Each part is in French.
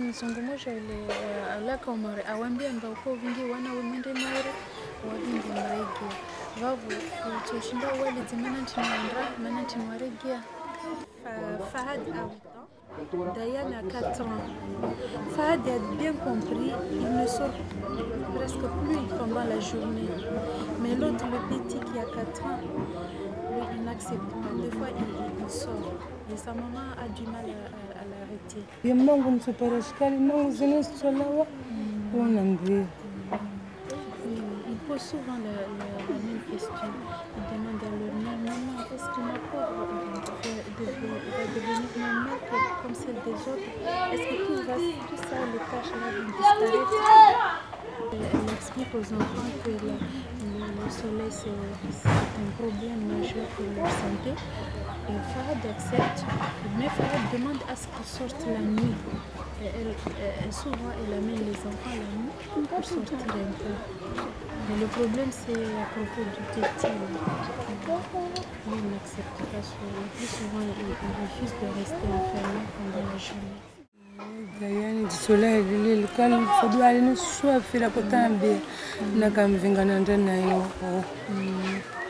msongomoja ile alaka umare awambia mba uko vingi wana wemende mare wabindi mregia vavu tushinda wali zimana tinwandra mana tinwaregia Fahad a 8 ans, Dayan a 4 ans. Fahad a bien compris, il ne sort presque plus pendant la journée. Mais l'autre, le petit qui a 4 ans, lui, il n'accepte pas. Des fois, il sort. Et sa maman a du mal à l'arrêter. Il pose souvent la même question. Il demande à leur mère, maman, est-ce que ma pauvre va devenir normale comme celle des autres? Est-ce que tout ça, les tâches là vont disparaître? Elle explique aux enfants que le soleil c'est un problème majeur pour leur santé. Et Fahad accepte, mais Fahad demande à ce qu'ils sortent la nuit. Souvent, elle amène les enfants la nuit pour sortir un peu. Mais le problème, c'est à propos du petit. Lui, il n'accepte pas cela. Plus souvent, il refuse de rester enfermé pendant la journée. Yani jisola ile kan fodu alini swa fila kotambe na kamvingana ndana yo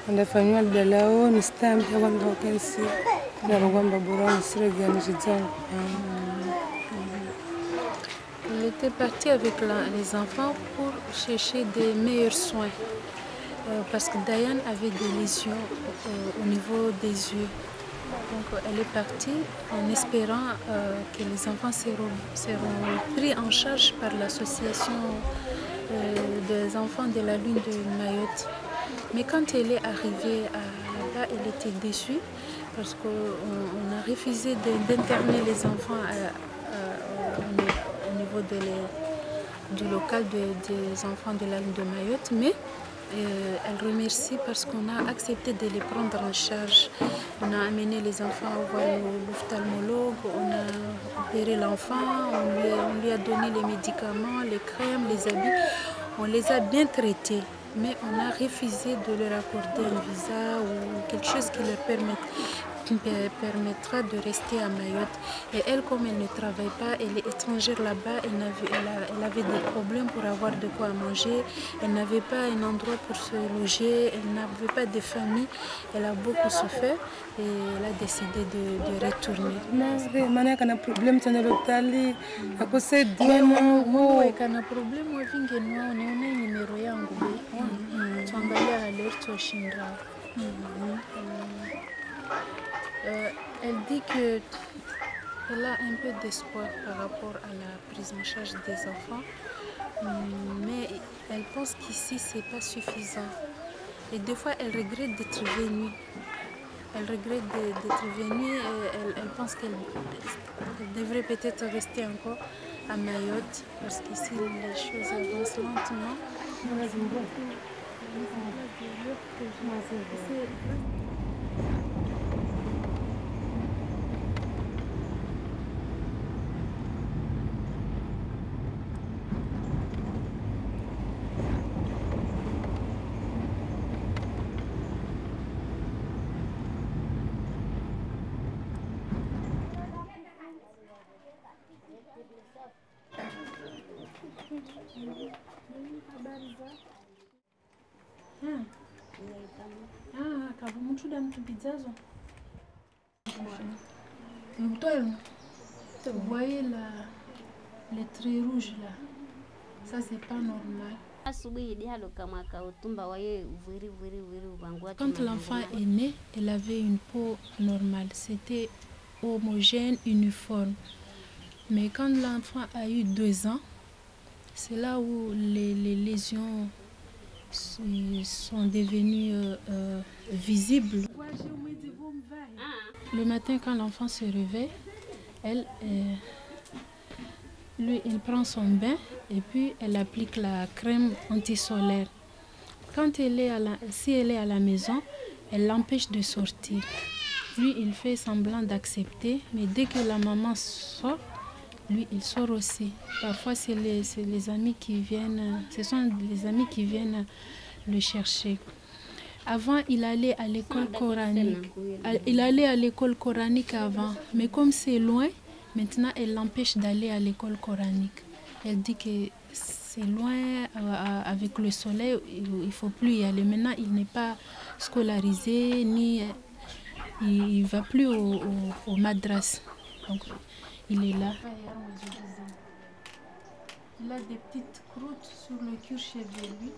andafanywa dalao ni stamp ya kwamba vacancy na kwamba bora sirega ni jitana. Elle était partie avec les enfants pour chercher des meilleurs soins parce que Dayan avait des lésions au niveau des yeux. Donc elle est partie en espérant que les enfants seront pris en charge par l'association des enfants de la lune de Mayotte. Mais quand elle est arrivée là-bas, elle était déçue parce qu'on a refusé d'interner les enfants au niveau du local des enfants de la lune de Mayotte. Mais elle remercie parce qu'on a accepté de les prendre en charge. On a amené les enfants voir l'ophtalmologue, on a opéré l'enfant, on lui a donné les médicaments, les crèmes, les habits. On les a bien traités, mais on a refusé de leur accorder un visa ou quelque chose qui leur permettra de rester à Mayotte. Et elle, comme elle ne travaille pas, elle est étrangère là-bas, elle avait des problèmes pour avoir de quoi manger, elle n'avait pas un endroit pour se loger, elle n'avait pas de famille, elle a beaucoup souffert et elle a décidé de retourner. Kana problem tena lotali akosaidie wewe kana problem wavinge nao nione numero yangu tuangalia alert washinda. Elle dit qu'elle a un peu d'espoir par rapport à la prise en charge des enfants, mais elle pense qu'ici c'est pas suffisant. Et des fois elle regrette d'être venue. Elle regrette d'être venue et elle pense qu'elle devrait peut-être rester encore à Mayotte parce qu'ici les choses avancent lentement. Vous voyez les traits rouges là, ça c'est pas normal. Quand l'enfant est né, elle avait une peau normale, c'était homogène, uniforme. Mais quand l'enfant a eu 2 ans, c'est là où les lésions sont devenues visibles. Le matin, quand l'enfant se réveille, lui, il prend son bain et puis elle applique la crème antisolaire. Si elle est à la maison, elle l'empêche de sortir. Lui, il fait semblant d'accepter, mais dès que la maman sort, lui, il sort aussi. Parfois, c'est les amis qui viennent, ce sont les amis qui viennent le chercher. Avant, il allait à l'école coranique. Il allait à l'école coranique avant. Mais comme c'est loin, maintenant, elle l'empêche d'aller à l'école coranique. Elle dit que c'est loin, avec le soleil, il ne faut plus y aller. Maintenant, il n'est pas scolarisé, ni il ne va plus au madras. Donc, il est là. Il a des petites croûtes sur le cuir chevelu.